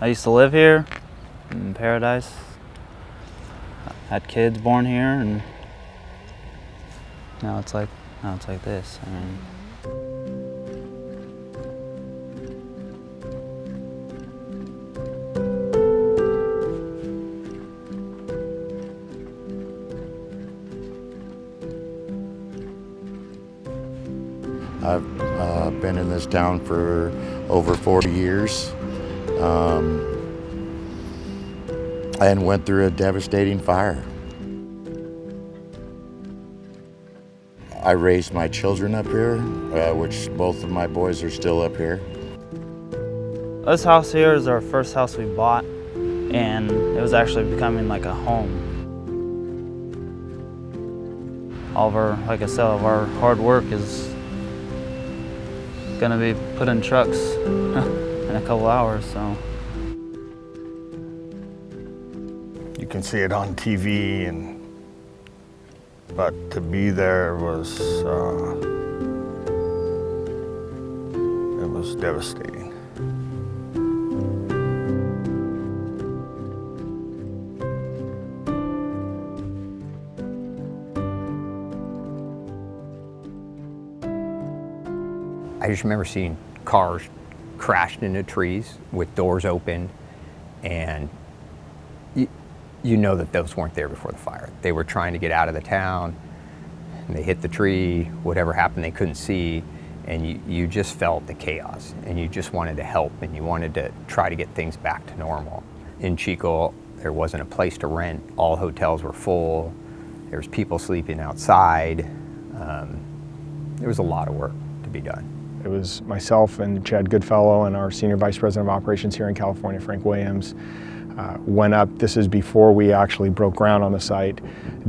I used to live here in Paradise. I had kids born here, and now it's like this. I mean, I've been in this town for over 40 years and went through a devastating fire. I raised my children up here, which both of my boys are still up here. this house here is our first house we bought, and it was actually becoming like a home. All of our, like I said, all of our hard work is gonna be put in trucks in a couple hours, so. You can see it on TV, but to be there was, it was devastating. I just remember seeing cars crashed into trees with doors open, and you know that those weren't there before the fire. They were trying to get out of the town, and they hit the tree, whatever happened they couldn't see, and you just felt the chaos, and you just wanted to help, and you wanted to try to get things back to normal. In Chico, there wasn't a place to rent. All hotels were full. There was people sleeping outside. There was a lot of work to be done. It was myself and Chad Goodfellow and our Senior Vice President of Operations here in California, Frank Williams, went up. This is before we actually broke ground on the site,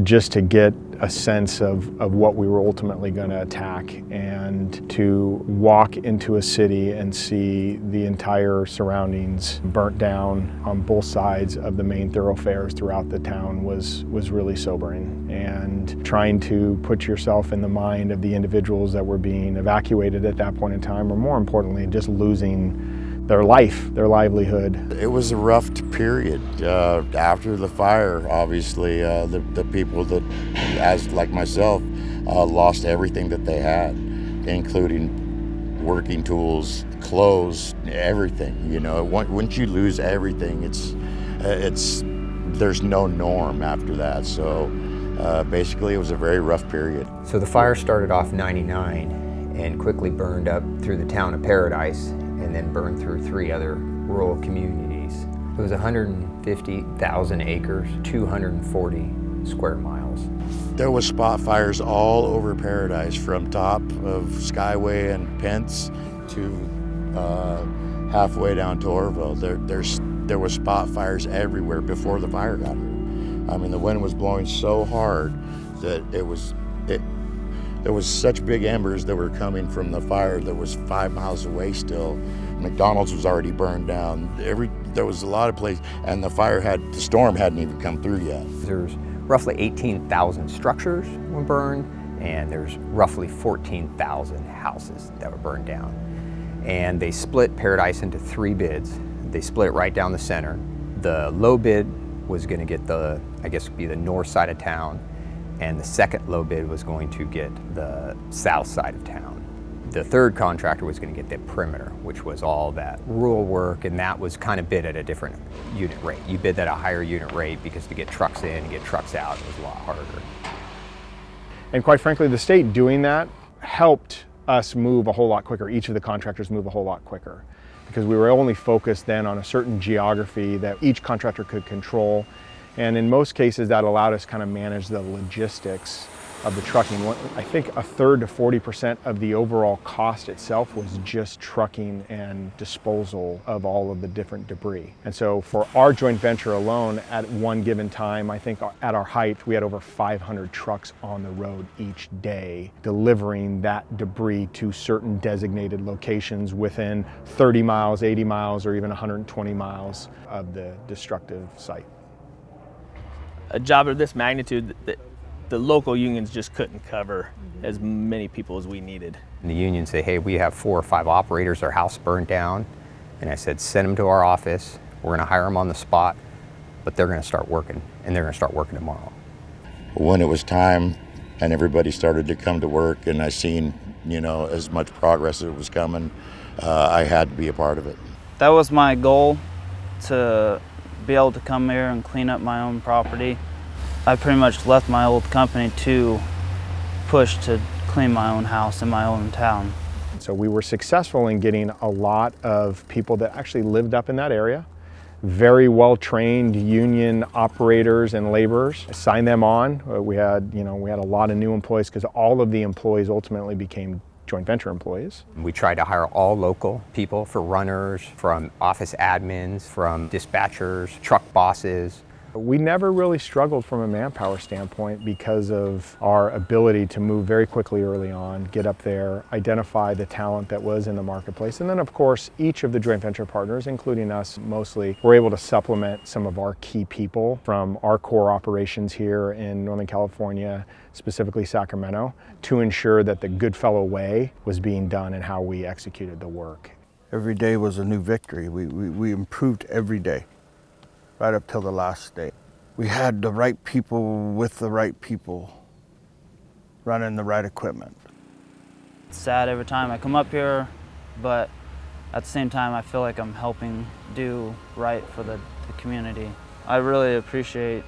just to get a sense of what we were ultimately going to attack, and to walk into a city and see the entire surroundings burnt down on both sides of the main thoroughfares throughout the town was really sobering. And trying to put yourself in the mind of the individuals that were being evacuated at that point in time, or more importantly, just losing their life, their livelihood. It was a rough period. After the fire, obviously, the people that, as like myself, lost everything that they had, including working tools, clothes, everything. You know, once you lose everything, there's no norm after that. So basically, it was a very rough period. So the fire started off '99 and quickly burned up through the town of Paradise, and then burned through 3 other rural communities. It was 150,000 acres, 240 square miles. There was spot fires all over Paradise, from top of Skyway and Pence to halfway down to Orville. There was spot fires everywhere before the fire got here. I mean, the wind was blowing so hard that there was such big embers that were coming from the fire that was 5 miles away still. McDonald's was already burned down. There was a lot of places, and the storm hadn't even come through yet. There's roughly 18,000 structures were burned, and there's roughly 14,000 houses that were burned down. And they split Paradise into 3 bids. They split it right down the center. The low bid was gonna get the north side of town, and the second low bid was going to get the south side of town. The third contractor was going to get the perimeter, which was all that rural work, and that was kind of bid at a different unit rate. You bid at a higher unit rate because to get trucks in and get trucks out was a lot harder. And quite frankly, the state doing that helped us move a whole lot quicker, each of the contractors move a whole lot quicker, because we were only focused then on a certain geography that each contractor could control. And in most cases, that allowed us to kind of manage the logistics of the trucking. I think 1/3 to 40% of the overall cost itself was just trucking and disposal of all of the different debris. And so for our joint venture alone, at one given time, I think at our height, we had over 500 trucks on the road each day, delivering that debris to certain designated locations within 30 miles, 80 miles, or even 120 miles of the destructive site. A job of this magnitude, the local unions just couldn't cover as many people as we needed. And the union said, hey, we have 4 or 5 operators, their house burned down. And I said, send them to our office. We're going to hire them on the spot, but they're going to start working, and they're going to start working tomorrow. When it was time and everybody started to come to work and I seen, as much progress as was coming, I had to be a part of it. That was my goal, to be able to come here and clean up my own property. I pretty much left my old company to push to clean my own house in my own town. So we were successful in getting a lot of people that actually lived up in that area, very well-trained union operators and laborers, signed them on. We had a lot of new employees because all of the employees ultimately became joint venture employees. We tried to hire all local people, for runners, from office admins, from dispatchers, truck bosses. We never really struggled from a manpower standpoint because of our ability to move very quickly early on, get up there, identify the talent that was in the marketplace. And then of course, each of the joint venture partners, including us mostly, were able to supplement some of our key people from our core operations here in Northern California, specifically Sacramento, to ensure that the Goodfellow way was being done and how we executed the work. Every day was a new victory. We improved every day, right up till the last day. We had the right people with the right people running the right equipment. It's sad every time I come up here, but at the same time I feel like I'm helping do right for the community. I really appreciate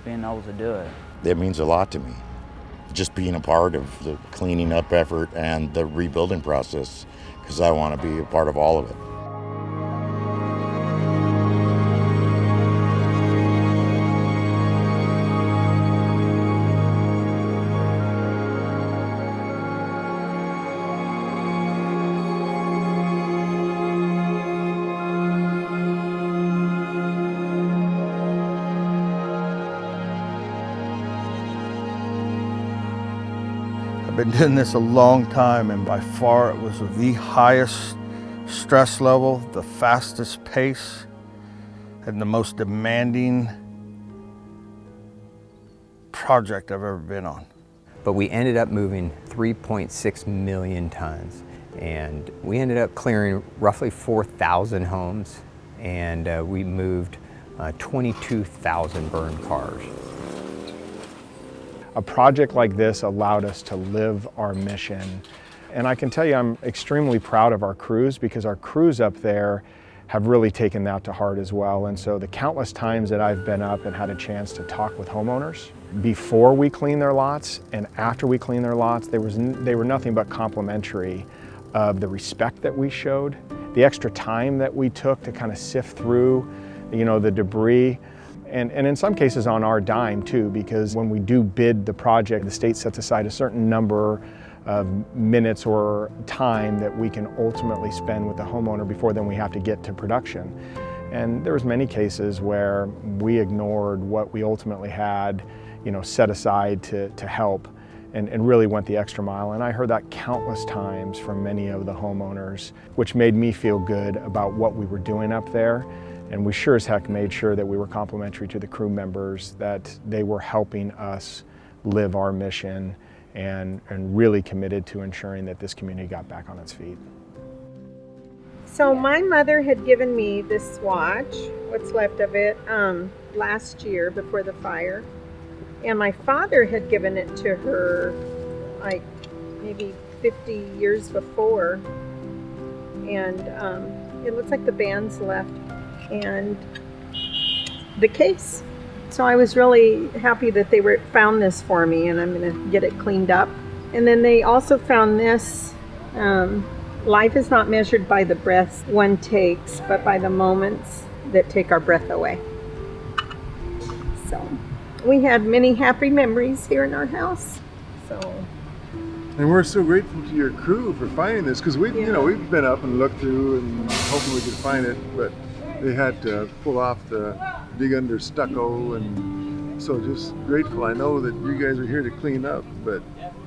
being able to do it. It means a lot to me, just being a part of the cleaning up effort and the rebuilding process, because I want to be a part of all of it. I've been doing this a long time, and by far it was the highest stress level, the fastest pace, and the most demanding project I've ever been on. But we ended up moving 3.6 million tons, and we ended up clearing roughly 4,000 homes, and we moved 22,000 burned cars. A project like this allowed us to live our mission. And I can tell you I'm extremely proud of our crews, because our crews up there have really taken that to heart as well. And so the countless times that I've been up and had a chance to talk with homeowners before we clean their lots and after we clean their lots, they were nothing but complimentary of the respect that we showed, the extra time that we took to kind of sift through, the debris. And in some cases on our dime too, because when we do bid the project, the state sets aside a certain number of minutes or time that we can ultimately spend with the homeowner before then we have to get to production. And there was many cases where we ignored what we ultimately had, set aside to help and really went the extra mile. And I heard that countless times from many of the homeowners, which made me feel good about what we were doing up there. And we sure as heck made sure that we were complimentary to the crew members, that they were helping us live our mission and really committed to ensuring that this community got back on its feet. So my mother had given me this watch, what's left of it, last year before the fire. And my father had given it to her like maybe 50 years before. And it looks like the band's left and the case. So I was really happy that they found this for me, and I'm going to get it cleaned up. And then they also found this, life is not measured by the breaths one takes, but by the moments that take our breath away. So we had many happy memories here in our house. And we're so grateful to your crew for finding this, because we've been up and looked through and hoping we could find it, but they had to pull off the dig under stucco, and so just grateful. I know that you guys are here to clean up, but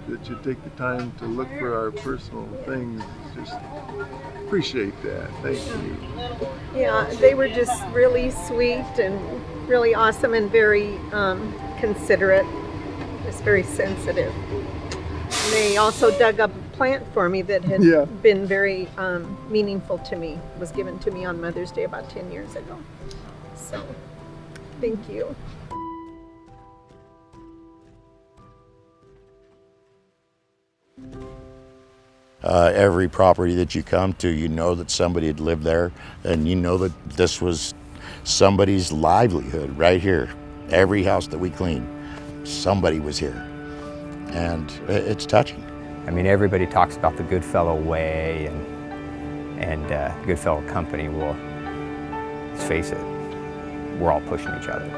that you take the time to look for our personal things, just appreciate that. Thank you. Yeah, they were just really sweet and really awesome and very considerate, just very sensitive. And they also dug up plant for me that had Yeah. been very meaningful to me. It was given to me on Mother's Day about 10 years ago. So, thank you. Every property that you come to, you know that somebody had lived there, and you know that this was somebody's livelihood right here. Every house that we clean, somebody was here, and it's touching. I mean, everybody talks about the Goodfellow way and Goodfellow Company. Well, let's face it, we're all pushing each other,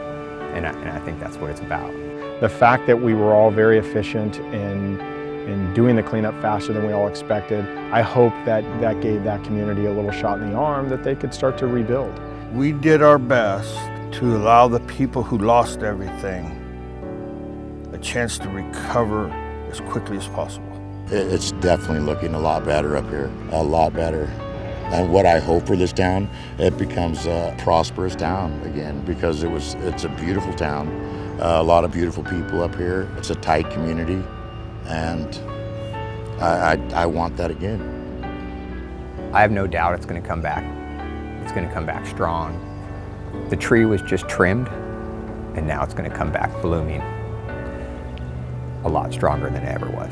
and I think that's what it's about. The fact that we were all very efficient in doing the cleanup faster than we all expected, I hope that gave that community a little shot in the arm that they could start to rebuild. We did our best to allow the people who lost everything a chance to recover as quickly as possible. It's definitely looking a lot better up here, a lot better. And what I hope for this town, it becomes a prosperous town again, because it's a beautiful town, a lot of beautiful people up here. It's a tight community, and I want that again. I have no doubt it's going to come back. It's going to come back strong. The tree was just trimmed, and now it's going to come back blooming a lot stronger than it ever was.